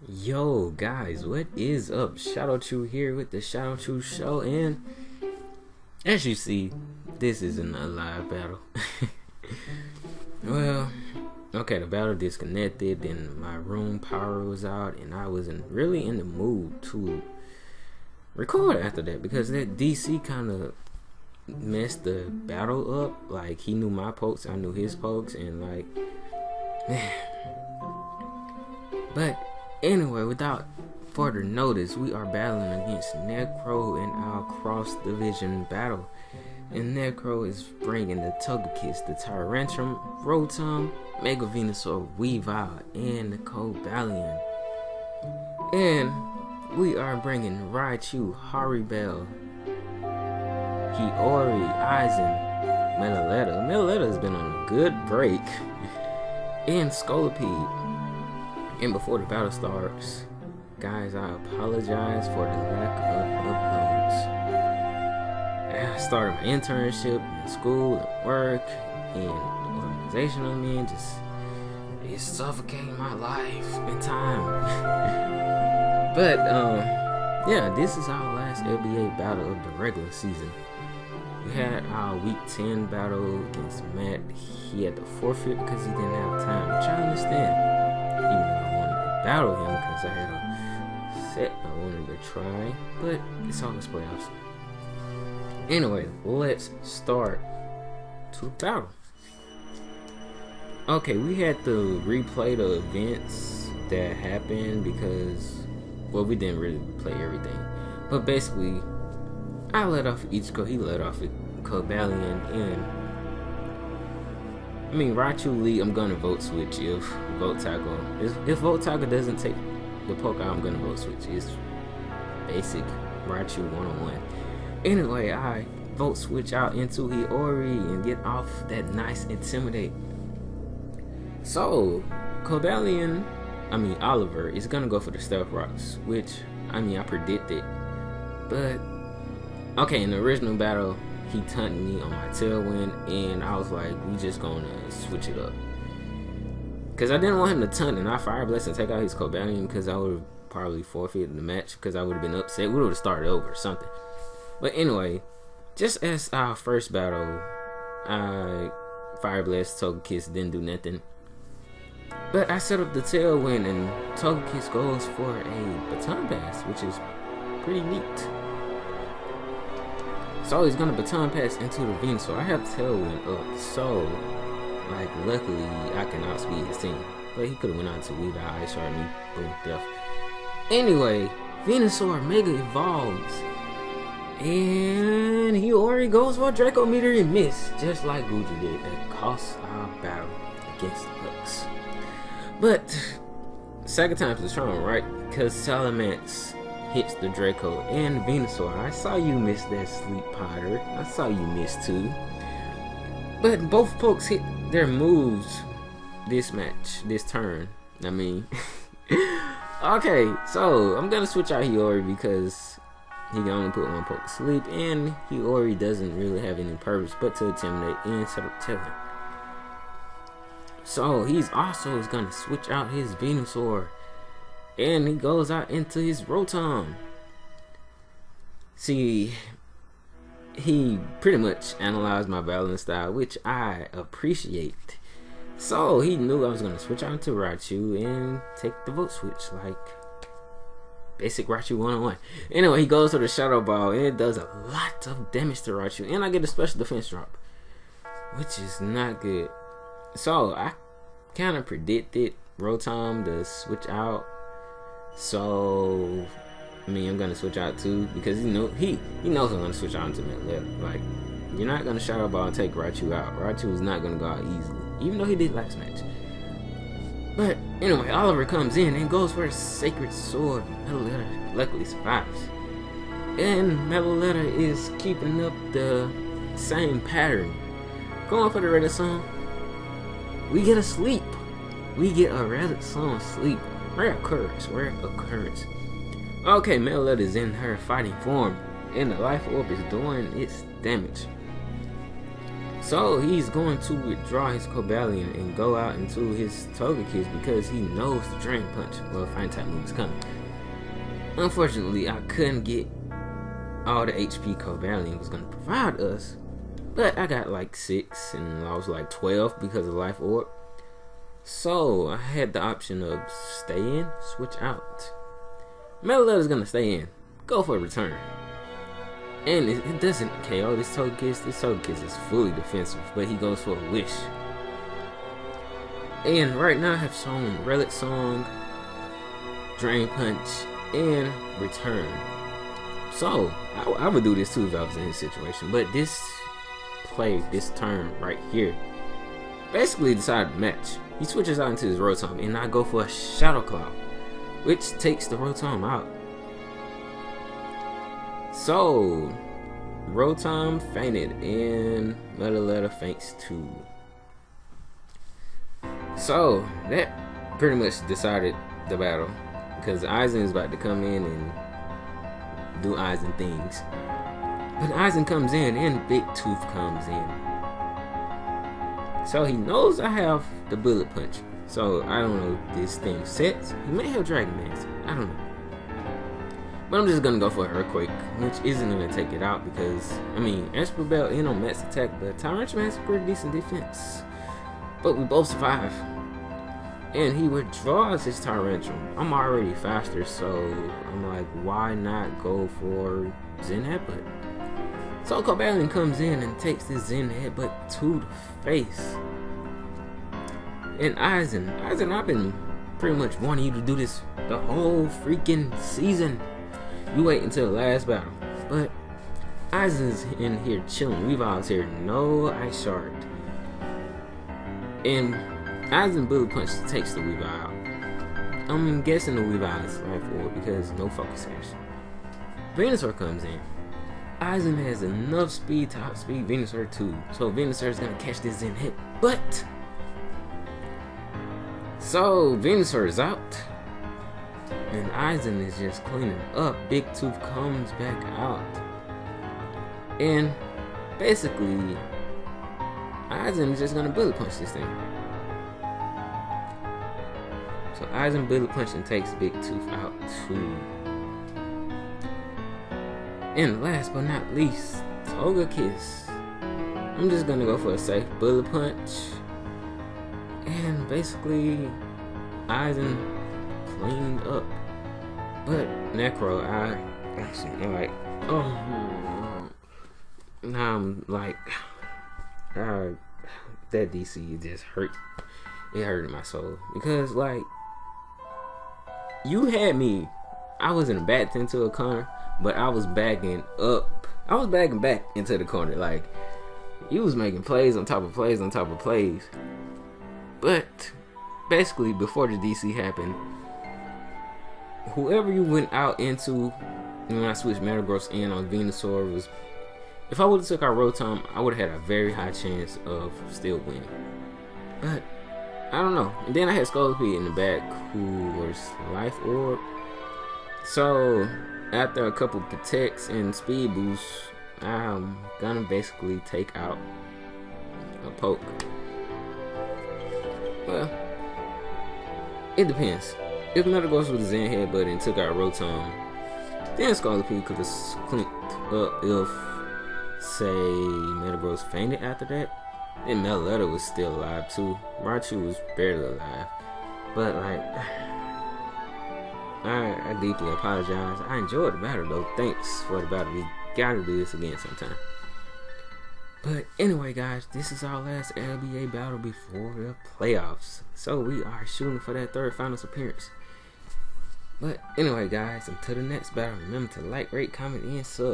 Yo guys, what is up? Shadow Chew here with the Shadow Chew Show, and as you see, this isn't a live battle. Well, okay, the battle disconnected and my room power was out and I wasn't really in the mood to record after that because that DC kind of messed the battle up. Like, he knew my pokes, I knew his pokes, and like, but anyway, without further notice, we are battling against Necro in our cross-division battle. And Necro is bringing the Togekiss, the Tyrantrum, Rotom, Mega Venusaur, Weavile, and the Cobalion. And we are bringing Raichu, Haribel, Hiyori, Aizen, Metaletta. Metaletta has been on a good break. And Scolipede. And before the battle starts, guys, I apologize for the lack of uploads. I started my internship in school and work, and the organization I'm in it's suffocating my life and time. But yeah, this is our last LBA battle of the regular season. We had our week 10 battle against Matt. He had to forfeit because he didn't have time, which I understand. Even though I wanted to battle him because I had a set I wanted to try, but it's always playoffs. Anyway, let's start to battle. Okay, we had to replay the events that happened because, well, we didn't really play everything, but basically I let off each he let off a Cobalion, and I mean, Raichu lead, I'm gonna vote switch if Volt Tackle doesn't take the poke out, I'm gonna vote switch. It's basic Raichu 1-on-1. Anyway, I vote switch out into Hiyori and get off that nice Intimidate. So, Oliver is gonna go for the Stealth Rocks, which, I predicted. But, okay, in the original battle, he taunted me on my Tailwind, and I was like, we just gonna switch it up. Because I didn't want him to taunt and I Fire Blast and take out his Cobalion, because I would have probably forfeited the match, because I would have been upset. We would have started over or something. But anyway, just as our first battle, I Fire Blast, Togekiss didn't do nothing. But I set up the Tailwind, and Togekiss goes for a Baton Pass, which is pretty neat. So he's gonna Baton Pass into the Venusaur. I have Tailwind up, so like luckily I can outspeed his team. But he could have went out to Weavile, Ice Shard me, boom, death. Anyway, Venusaur Mega Evolves. And he already goes for a Draco Meteor and miss, just like Gucci did. That cost our battle against Lux. But second time's the charm, right? Because Salamence hits the Draco and Venusaur. I saw you miss that Sleep Powder. I saw you miss too. But both pokes hit their moves this turn. Okay, so I'm gonna switch out Hiyori because he can only put one poke to sleep, and Hiyori doesn't really have any purpose but to intimidate and set up Tailwind. So he's also gonna switch out his Venusaur, and he goes out into his Rotom. See, he pretty much analyzed my battling style, which I appreciate. So he knew I was gonna switch out into Raichu and take the vote switch, like basic Raichu 1-on-1. Anyway, he goes to the Shadow Ball, and it does a lot of damage to Raichu, and I get a special defense drop, which is not good. So I kind of predicted Rotom to switch out. So I'm gonna switch out too, because he knows I'm gonna switch out into Metaletta. Like, you're not gonna Shadow Ball and take Raichu out. Raichu is not gonna go out easily, even though he did last match. But anyway, Oliver comes in and goes for a Sacred Sword. Metaletta luckily survives, and Metaletta is keeping up the same pattern, going for the Red Sun. We get a sleep. We get a Red Sun sleep. Rare occurrence. Okay, Metaletta is in her fighting form, and the Life Orb is doing its damage. So he's going to withdraw his Cobalion and go out into his Togekiss because he knows the Drain Punch, well, Fine type move is coming. Unfortunately, I couldn't get all the HP Cobalion was going to provide us, but I got like 6 and I was like 12 because of Life Orb. So I had the option of stay in, switch out. Metaleta's going to stay in, go for a return. And it doesn't KO this Togekiss. This Togekiss is fully defensive, but he goes for a Wish. And right now I have shown Relic Song, Drain Punch, and Return. So I would do this too if I was in his situation. But this play, this turn right here, basically decided the match. He switches out into his Rotom, and I go for a Shadow Claw, which takes the Rotom out. So, Rotom fainted and Metaleta faints too. So, that pretty much decided the battle because Aizen is about to come in and do Aizen things. But Aizen comes in and Big Tooth comes in. So he knows I have the Bullet Punch. So, I don't know if this thing sets. He may have Dragon Dance. I don't know. But I'm just gonna go for Earthquake, which isn't gonna take it out because, I mean, Esper Bell in on Max Attack, but Tyrantrum has a pretty decent defense. But we both survive. And he withdraws his Tyrantrum. I'm already faster, so I'm like, why not go for Zen Headbutt? So Cobalion comes in and takes this Zen Headbutt to the face. And Aizen, I've been pretty much wanting you to do this the whole freaking season. You wait until the last battle. But Aizen's in here chilling. Weavile's here. No Ice Shard. And Aizen Bullet Punch takes the Weavile out. I'm guessing the Weavile is Life Orb because no Focus Sash. Venusaur comes in. Aizen has enough speed to outspeed Venusaur too. So Venusaur is going to catch this Zen hit. But so Venusaur is out. And Aizen is just cleaning up. Big Tooth comes back out. And basically, Aizen is just gonna Bullet Punch this thing. So Aizen Bullet Punch and takes Big Tooth out too. And last but not least, Togekiss. I'm just gonna go for a safe Bullet Punch. And basically, Aizen cleaned up. But Necro, I'm like, oh, now I'm like, that DC just hurt. It hurted my soul because like, you had me. I was in a back into a corner, but I was backing up. I was backing back into the corner. Like, you was making plays on top of plays on top of plays. But basically, before the DC happened, whoever you went out into when I switched Metagross in on Venusaur was, if I would have took our Rotom, I would have had a very high chance of still winning. But I don't know. And then I had Scolipede in the back who was Life Orb. So after a couple protects and speed boosts, I'm gonna basically take out a poke. Well, it depends. If Metagross was Zen Headbutt and took out Rotom, then Scolipede could have clinked up if, say, Metagross fainted after that. Then Metaleta was still alive too. Raichu was barely alive. But like, I deeply apologize. I enjoyed the battle though. Thanks for the battle. We gotta do this again sometime. But anyway guys, this is our last LBA battle before the playoffs. So we are shooting for that third finals appearance. But anyway guys, until the next battle, remember to like, rate, comment, and sub.